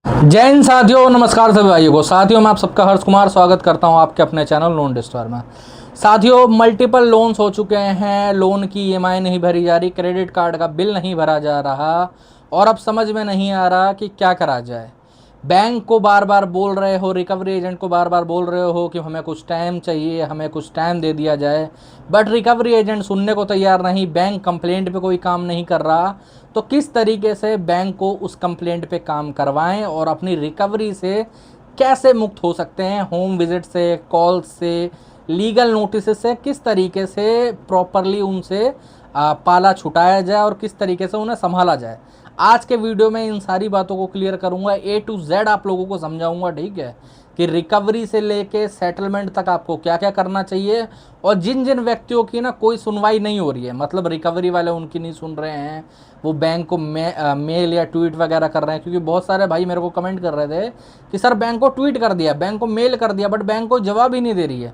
जय हिंद साथियों, नमस्कार सभी भाइयों को। साथियों मैं आप सबका हर्ष कुमार स्वागत करता हूं आपके अपने चैनल लोन डिस्टोर में। साथियों मल्टीपल लोन्स हो चुके हैं, लोन की ईएमआई नहीं भरी जा रही, क्रेडिट कार्ड का बिल नहीं भरा जा रहा और अब समझ में नहीं आ रहा कि क्या करा जाए। बैंक को बार बार बोल रहे हो, रिकवरी एजेंट को बार बार बोल रहे हो कि हमें कुछ टाइम चाहिए, हमें कुछ टाइम दे दिया जाए, बट रिकवरी एजेंट सुनने को तैयार नहीं। बैंक कंप्लेंट पे कोई काम नहीं कर रहा, तो किस तरीके से बैंक को उस कंप्लेंट पे काम करवाएं और अपनी रिकवरी से कैसे मुक्त हो सकते हैं। होम विजिट से, कॉल से, लीगल नोटिस से किस तरीके से प्रॉपरली उनसे पाला छुटाया जाए और किस तरीके से उन्हें संभाला जाए। आज के वीडियो में इन सारी बातों को क्लियर करूंगा, ए टू जेड आप लोगों को समझाऊंगा, ठीक है, कि रिकवरी से लेके सेटलमेंट तक आपको क्या क्या करना चाहिए। और जिन जिन व्यक्तियों की ना कोई सुनवाई नहीं हो रही है, मतलब रिकवरी वाले उनकी नहीं सुन रहे हैं, वो बैंक को मेल या ट्वीट वगैरह कर रहे हैं, क्योंकि बहुत सारे भाई मेरे को कमेंट कर रहे थे कि सर बैंक को ट्वीट कर दिया, बैंक को मेल कर दिया, बट बैंक को जवाब ही नहीं दे रही है।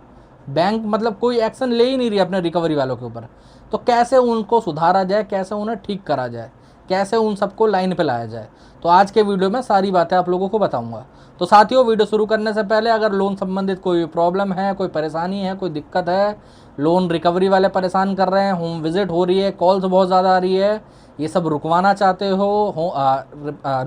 बैंक मतलब कोई एक्शन ले ही नहीं रही अपने रिकवरी वालों के ऊपर। तो कैसे उनको सुधारा जाए, कैसे उन्हें ठीक करा जाए, कैसे उन सबको लाइन पे लाया जाए, तो आज के वीडियो में सारी बातें आप लोगों को बताऊंगा। तो साथियों वीडियो शुरू करने से पहले अगर लोन संबंधित कोई प्रॉब्लम है, कोई परेशानी है, कोई दिक्कत है, लोन रिकवरी वाले परेशान कर रहे हैं, होम विजिट हो रही है, कॉल्स बहुत ज़्यादा आ रही है, ये सब रुकवाना चाहते हो,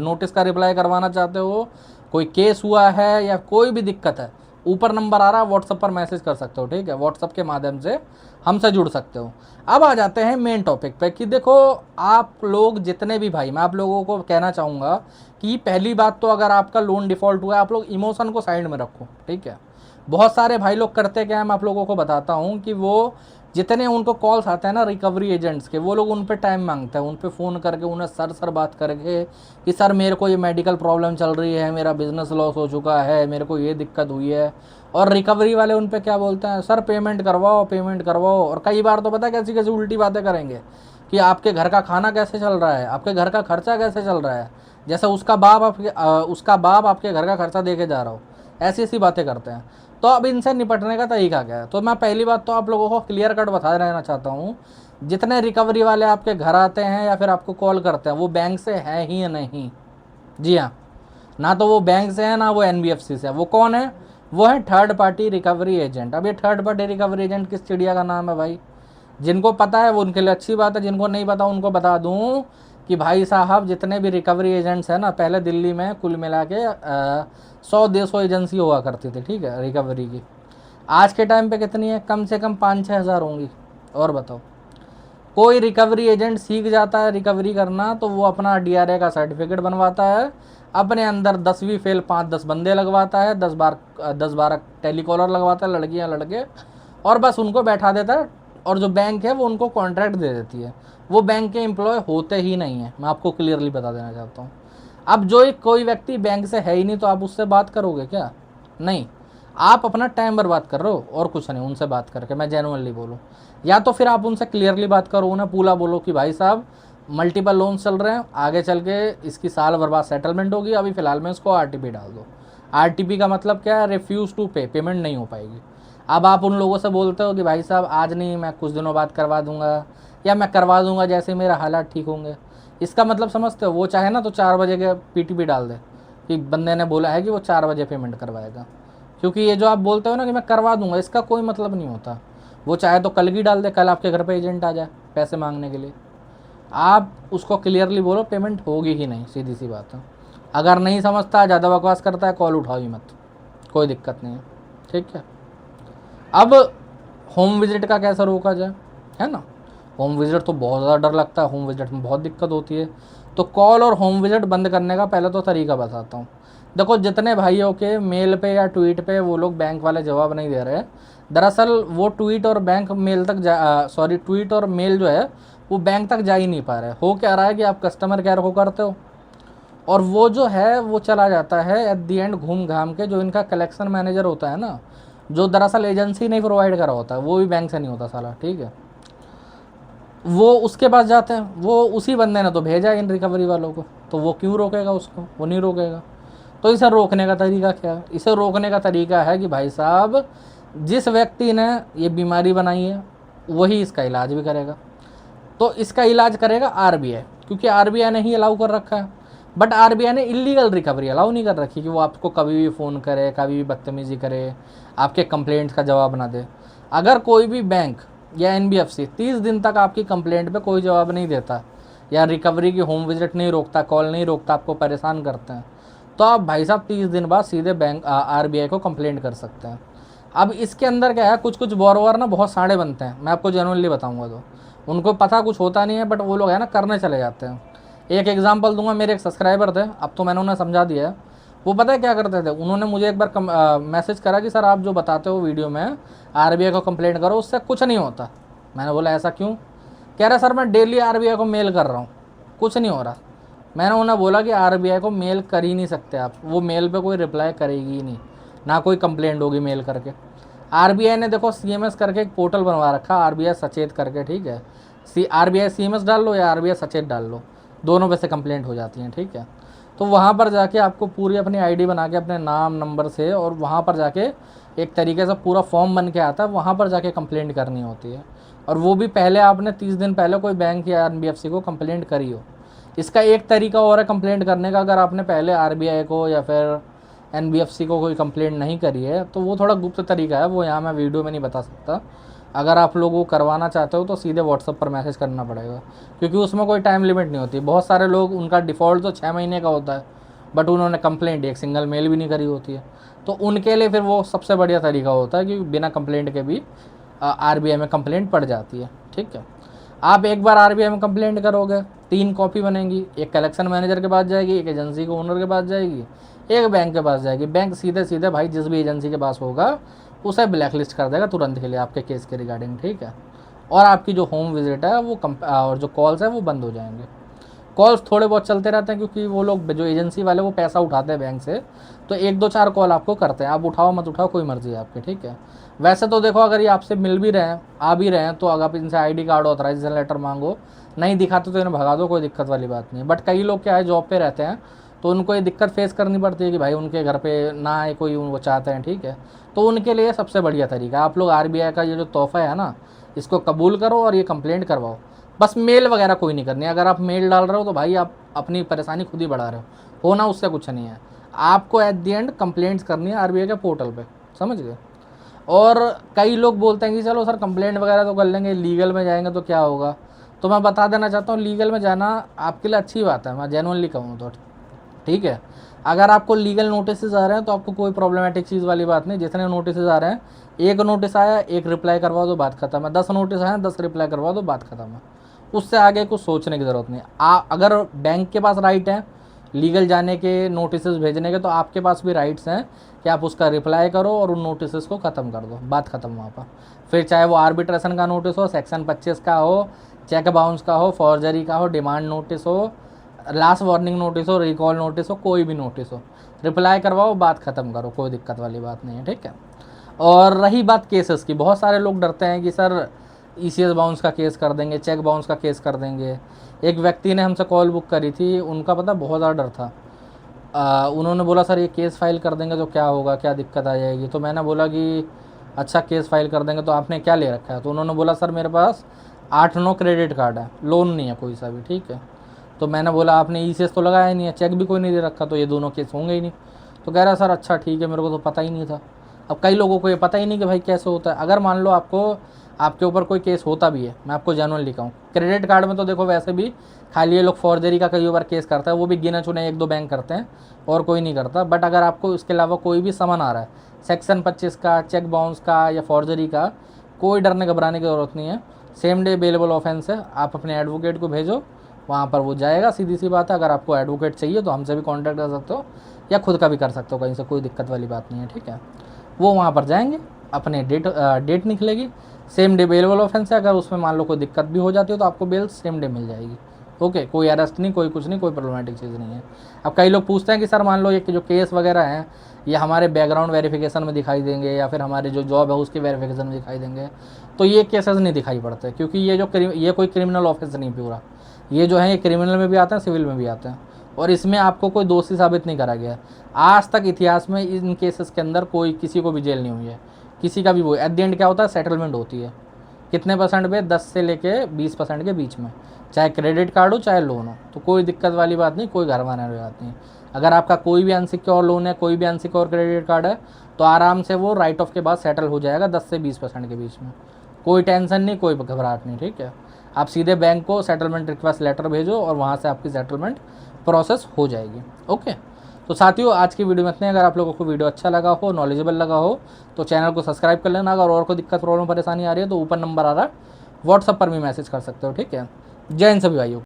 नोटिस का रिप्लाई करवाना चाहते हो, कोई केस हुआ है या कोई भी दिक्कत है, ऊपर नंबर आ रहा है, व्हाट्सएप पर मैसेज कर सकते हो, ठीक है, व्हाट्सएप के माध्यम से हमसे जुड़ सकते हो। अब आ जाते हैं मेन टॉपिक पे कि देखो आप लोग जितने भी भाई, मैं आप लोगों को कहना चाहूँगा कि पहली बात तो अगर आपका लोन डिफ़ॉल्ट हुआ है, आप लोग इमोशन को साइड में रखो, ठीक है। बहुत सारे भाई लोग करते क्या है, मैं आप लोगों को बताता हूँ कि वो जितने उनको कॉल्स आते हैं ना रिकवरी एजेंट्स के, वो लोग उन पे टाइम मांगते हैं, उन पे फ़ोन करके उन्हें सर बात करके कि सर मेरे को ये मेडिकल प्रॉब्लम चल रही है, मेरा बिजनेस लॉस हो चुका है, मेरे को ये दिक्कत हुई है। और रिकवरी वाले उन पे क्या बोलते हैं, सर पेमेंट करवाओ, पेमेंट करवाओ। और कई बार तो पता है कैसी कैसी उल्टी बातें करेंगे कि आपके घर का खाना कैसे चल रहा है, आपके घर का खर्चा कैसे चल रहा है, जैसे उसका बाप आपके घर का खर्चा दे के जा रहा हो, ऐसी ऐसी बातें करते हैं। तो अब इनसे निपटने का तरीका क्या है, तो मैं पहली बात तो आप लोगों को क्लियर कट बता रहना चाहता हूँ, जितने रिकवरी वाले आपके घर आते हैं या फिर आपको कॉल करते हैं वो बैंक से है ही या नहीं। जी हाँ, ना तो वो बैंक से है ना वो एनबीएफसी से है। वो कौन है, वो है थर्ड पार्टी रिकवरी एजेंट। अब ये थर्ड पार्टी रिकवरी एजेंट किस चिड़िया का नाम है भाई, जिनको पता है वो उनके लिए अच्छी बात है, जिनको नहीं पता उनको बता दूं कि भाई साहब जितने भी रिकवरी एजेंट्स हैं ना, पहले दिल्ली में कुल मिला के 100-150 एजेंसी हुआ करती थी, ठीक है, रिकवरी की। आज के टाइम पे कितनी है, कम से कम 5-6 हज़ार होंगी। और बताओ, कोई रिकवरी एजेंट सीख जाता है रिकवरी करना तो वो अपना डीआरए का सर्टिफिकेट बनवाता है, अपने अंदर 10वीं फेल 5-10 बंदे लगवाता है, 10-12 टेलीकॉलर लगवाता है, लड़कियां लड़के, और बस उनको बैठा देता है। और जो बैंक है वो उनको कॉन्ट्रैक्ट दे देती है, वो बैंक के एम्प्लॉय होते ही नहीं है, मैं आपको क्लियरली बता देना चाहता हूँ। अब जो एक कोई व्यक्ति बैंक से है ही नहीं तो आप उससे बात करोगे क्या, नहीं। आप अपना टाइम बर्बाद कर रहे हो और कुछ नहीं उनसे बात करके, मैं जेनुअनली बोलूँ। या तो फिर आप उनसे क्लियरली बात करो, उन्हें पूरा बोलो कि भाई साहब मल्टीपल लोन चल रहे हैं, आगे चल के इसकी साल भर बाद सेटलमेंट होगी, अभी फ़िलहाल में इसको आरटीपी डाल दो। आरटीपी का मतलब क्या है, रिफ्यूज़ टू पे, पेमेंट नहीं हो पाएगी। अब आप उन लोगों से बोलते हो कि भाई साहब आज नहीं, मैं कुछ दिनों बाद करवा दूंगा, या मैं करवा दूंगा जैसे मेरा हालात ठीक होंगे। इसका मतलब समझते हो, वो चाहे ना तो 4 बजे के पीटीपी डाल दे कि बंदे ने बोला है कि वो 4 बजे पेमेंट करवाएगा। क्योंकि ये जो आप बोलते हो ना कि मैं करवा दूंगा, इसका कोई मतलब नहीं होता। वो चाहे तो कल की डाल दे, कल आपके घर पे एजेंट आ जाए पैसे मांगने के लिए, आप उसको क्लियरली बोलो पेमेंट होगी ही नहीं, सीधी सी बात है। अगर नहीं समझता, ज़्यादा बकवास करता है, कॉल उठाओ ही मत, कोई दिक्कत नहीं है, ठीक है। अब होम विजिट का कैसे रोका जाए, है ना। होम विजिट तो बहुत ज़्यादा डर लगता है, होम विजिट में बहुत दिक्कत होती है। तो कॉल और होम विजिट बंद करने का पहले तो तरीका बताता हूँ। देखो जितने भाइयों के मेल पे या ट्वीट पे वो लोग बैंक वाले जवाब नहीं दे रहे, दरअसल वो ट्वीट और बैंक मेल तक ट्वीट और मेल जो है वो बैंक तक जा ही नहीं पा रहे। हो क्या रहा है कि आप कस्टमर केयर को करते हो और वो जो है वो चला जाता है एट दी एंड घूम घाम के, जो इनका कलेक्शन मैनेजर होता है ना, जो दरअसल एजेंसी नहीं प्रोवाइड करा होता है, वो भी बैंक से नहीं होता साला, ठीक है, वो उसके पास जाते हैं। वो उसी बंदे ने तो भेजा इन रिकवरी वालों को, तो वो क्यों रोकेगा उसको, वो नहीं रोकेगा। तो इसे रोकने का तरीका क्या है, इसे रोकने का तरीका है कि भाई साहब जिस व्यक्ति ने ये बीमारी बनाई है वही इसका इलाज भी करेगा। तो इसका इलाज करेगा आरबीआई, क्योंकि आरबीआई ने ही अलाउ कर रखा है। बट आरबीआई ने इलीगल रिकवरी अलाउ नहीं कर रखी कि वो आपको कभी भी फ़ोन करे, कभी भी बदतमीज़ी करे, आपके कंप्लेंट्स का जवाब ना दे। अगर कोई भी बैंक या एनबीएफसी 30 दिन तक आपकी कंप्लेंट पे कोई जवाब नहीं देता या रिकवरी की होम विजिट नहीं रोकता, कॉल नहीं रोकता, आपको परेशान करते हैं, तो आप भाई साहब 30 दिन बाद सीधे बैंक आरबीआई को कंप्लेंट कर सकते हैं। अब इसके अंदर क्या है, कुछ कुछ बोरोवर ना बहुत साड़े बनते हैं, मैं आपको जेन्युइनली बताऊंगा। तो उनको पता कुछ होता नहीं है, बट वो लोग है ना करने चले जाते हैं। एक एग्जांपल दूंगा, मेरे एक सब्सक्राइबर थे, अब तो मैंने उन्हें समझा दिया है। वो पता है क्या करते थे, उन्होंने मुझे एक बार मैसेज करा कि सर आप जो बताते हो वीडियो में आरबीआई को कंप्लेंट करो, उससे कुछ नहीं होता। मैंने बोला ऐसा क्यों? कह रहे सर मैं डेली आरबीआई को मेल कर रहा हूँ, कुछ नहीं हो रहा। मैंने उन्हें बोला कि आरबीआई को मेल कर ही नहीं सकते आप, वो मेल पे कोई रिप्लाई करेगी ही नहीं, ना कोई कंप्लेंट होगी मेल करके। आरबीआई ने देखो सीएमएस करके एक पोर्टल बनवा रखा, आरबीआई सचेत करके, ठीक है। आरबीआई सीएमएस डाल लो या आरबीआई सचेत डाल लो, दोनों पे से कंप्लेंट हो जाती हैं, ठीक है। तो वहाँ पर जाके आपको पूरी अपनी आईडी बना के अपने नाम नंबर से, और वहाँ पर जाके एक तरीके से पूरा फॉर्म बन के आता है, वहाँ पर जाके कंप्लेंट करनी होती है। और वो भी पहले आपने 30 दिन पहले कोई बैंक या एनबीएफसी को कंप्लेंट करी हो। इसका एक तरीका और है कंप्लेंट करने का, अगर आपने पहले आरबीआई को या फिर एनबीएफसी को कोई कंप्लेंट नहीं करी है तो वो थोड़ा गुप्त तरीका है, वो यहाँ मैं वीडियो में नहीं बता सकता। अगर आप लोग वो करवाना चाहते हो तो सीधे व्हाट्सअप पर मैसेज करना पड़ेगा, क्योंकि उसमें कोई टाइम लिमिट नहीं होती। बहुत सारे लोग, उनका डिफ़ॉल्ट तो 6 महीने का होता है, बट उन्होंने कंप्लेंट एक सिंगल मेल भी नहीं करी होती है। तो उनके लिए फिर वो सबसे बढ़िया तरीका होता है कि बिना कंप्लेंट के भी आरबीआई में कंप्लेंट पड़ जाती है, ठीक है। आप एक बार आरबीआई में कंप्लेंट करोगे, 3 कॉपी बनेंगी, एक कलेक्शन मैनेजर के पास जाएगी, एक एजेंसी के ओनर के पास जाएगी, एक बैंक के पास जाएगी। बैंक सीधे सीधे भाई जिस भी एजेंसी के पास होगा उसे ब्लैक लिस्ट कर देगा तुरंत के लिए आपके केस के रिगार्डिंग, ठीक है। और आपकी जो होम विजिट है वो और जो कॉल्स है वो बंद हो जाएंगे। कॉल्स थोड़े बहुत चलते रहते हैं, क्योंकि वो लोग जो एजेंसी वाले वो पैसा उठाते हैं बैंक से, तो 1 2 4 कॉल आपको करते हैं। आप उठाओ मत उठाओ कोई मर्जी है आपकी, ठीक है। वैसे तो देखो, अगर ये आपसे मिल भी रहे हैं, आ भी रहे हैं, तो अगर आप इनसे आईडी कार्ड ऑथराइजेशन लेटर मांगो, नहीं दिखाते तो इन्हें भगा दो, कोई दिक्कत वाली बात नहीं है। बट कई लोग क्या है, जॉब पे रहते हैं, तो उनको ये दिक्कत फेस करनी पड़ती है कि भाई उनके घर पे ना आए कोई, वो चाहते हैं, ठीक है। तो उनके लिए सबसे बढ़िया तरीका, आप लोग आरबीआई का ये जो तोहफा है ना, इसको कबूल करो और ये कंप्लेंट करवाओ। बस मेल वगैरह कोई नहीं करनी। अगर आप मेल डाल रहे हो तो भाई आप अपनी परेशानी खुद ही बढ़ा रहे हो ना, उससे कुछ नहीं है। आपको एट दी एंड कंप्लेंट्स करनी है आरबीआई के पोर्टल पे, समझ गए। और कई लोग बोलते हैं कि चलो सर कंप्लेंट वगैरह तो कर लेंगे, लीगल में जाएंगे तो क्या होगा। तो मैं बता देना चाहता हूँ, लीगल में जाना आपके लिए अच्छी बात है, मैं जेन्युइनली कहूँ तो, ठीक है। अगर आपको लीगल नोटिस आ रहे हैं तो आपको कोई प्रॉब्लमेटिक चीज़ वाली बात नहीं। जितने नोटिस आ रहे हैं, एक नोटिस आया, एक रिप्लाई करवा दो, बात खत्म है। 10 नोटिस आए, 10 रिप्लाई करवा दो, बात खत्म है। उससे आगे कुछ सोचने की ज़रूरत नहीं। अगर बैंक के पास राइट है लीगल जाने के, नोटिस भेजने के, तो आपके पास भी राइट्स हैं कि आप उसका रिप्लाई करो और उन नोटिस को ख़त्म कर दो, बात ख़त्म वहाँ पर। फिर चाहे वो आर्बिट्रेशन का नोटिस हो, सेक्शन 25 का हो, चेक बाउंस का हो, फॉर्जरी का हो, डिमांड नोटिस हो, लास्ट वार्निंग नोटिस हो, रिकॉल नोटिस हो, कोई भी नोटिस हो, रिप्लाई करवाओ, बात ख़त्म करो, कोई दिक्कत वाली बात नहीं है, ठीक है। और रही बात केसेस की, बहुत सारे लोग डरते हैं कि सर ईसीएस बाउंस का केस कर देंगे, चेक बाउंस का केस कर देंगे। एक व्यक्ति ने हमसे कॉल बुक करी थी, उनका पता बहुत ज़्यादा डर था। उन्होंने बोला सर ये केस फाइल कर देंगे तो क्या होगा, क्या दिक्कत आ जाएगी। तो मैंने बोला कि अच्छा केस फाइल कर देंगे तो आपने क्या ले रखा है। तो उन्होंने बोला सर मेरे पास 8 9 क्रेडिट कार्ड है, लोन नहीं है कोई सा भी, ठीक है। तो मैंने बोला आपने ईसीएस तो लगाया नहीं है, चेक भी कोई नहीं दे रखा, तो ये दोनों केस होंगे ही नहीं। तो कह रहा सर अच्छा ठीक है, मेरे को तो पता ही नहीं था। अब कई लोगों को ये पता ही नहीं कि भाई कैसे होता है। अगर मान लो आपके ऊपर कोई केस होता भी है, मैं आपको जेन्युइनली कहूँ, क्रेडिट कार्ड में तो देखो वैसे भी खाली ये लोग फॉर्जरी का कई बार केस करता है, वो भी गिने चुने 1 2 बैंक करते हैं और कोई नहीं करता। बट अगर आपको इसके अलावा कोई भी सामान आ रहा है, सेक्शन 25 का, चेक बाउंस का या फॉर्जरी का, कोई डरने घबराने की ज़रूरत नहीं है। सेम डे बेलेबल ऑफेंस है, आप अपने एडवोकेट को भेजो, वहाँ पर वो जाएगा, सीधी सी बात है। अगर आपको एडवोकेट चाहिए तो हमसे भी कॉन्टैक्ट कर सकते हो या खुद का भी कर सकते हो कहीं से, कोई दिक्कत वाली बात नहीं है, ठीक है। वो वहाँ पर जाएंगे, अपने डेट निकलेगी, सेम डे बेलेबल ऑफेंस है। अगर उसमें मान लो कोई दिक्कत भी हो जाती है तो आपको बेल सेम डे मिल जाएगी, ओके। कोई अरेस्ट नहीं, कोई कुछ नहीं, कोई प्रॉब्लमेटिक चीज़ नहीं है। अब कई लोग पूछते हैं कि सर मान लो ये जो केस वगैरह हैं ये हमारे बैकग्राउंड वेरिफिकेशन में दिखाई देंगे या फिर हमारे जो जॉब है उसके वेरिफिकेशन में दिखाई देंगे। तो ये केसेस नहीं दिखाई पड़ते, क्योंकि ये कोई क्रिमिनल ऑफेंस नहीं पूरा। ये जो है ये क्रिमिनल में भी आते हैं, सिविल में भी आते हैं, और इसमें आपको कोई दोषी साबित नहीं करा गया। आज तक इतिहास में इन केसेस के अंदर कोई किसी को भी जेल नहीं हुई है, किसी का भी। वो एट द एंड क्या होता है, सेटलमेंट होती है। कितने परसेंट पे? 10 से लेके 20% के बीच में। चाहे क्रेडिट कार्ड हो चाहे लोन हो, तो कोई दिक्कत वाली बात नहीं, कोई घरवाने वाली बात नहीं। अगर आपका कोई भी अनसिक्योर लोन है, कोई भी अनसिक्योर क्रेडिट कार्ड है, तो आराम से वो राइट ऑफ के बाद सेटल हो जाएगा 10 से 20% के बीच में। कोई टेंशन नहीं, कोई घबराहट नहीं, ठीक है। आप सीधे बैंक को सेटलमेंट रिक्वेस्ट लेटर भेजो और वहाँ से आपकी सेटलमेंट प्रोसेस हो जाएगी। ओके, तो साथियों आज की वीडियो में इतने। अगर आप लोगों को वीडियो अच्छा लगा हो, नॉलेजेबल लगा हो, तो चैनल को सब्सक्राइब कर लेना। अगर और कोई दिक्कत प्रॉब्लम परेशानी आ रही है तो ऊपर नंबर आ रहा है, व्हाट्सअप पर भी मैसेज कर सकते हो, ठीक है। जय हिंद सभी भाइयों।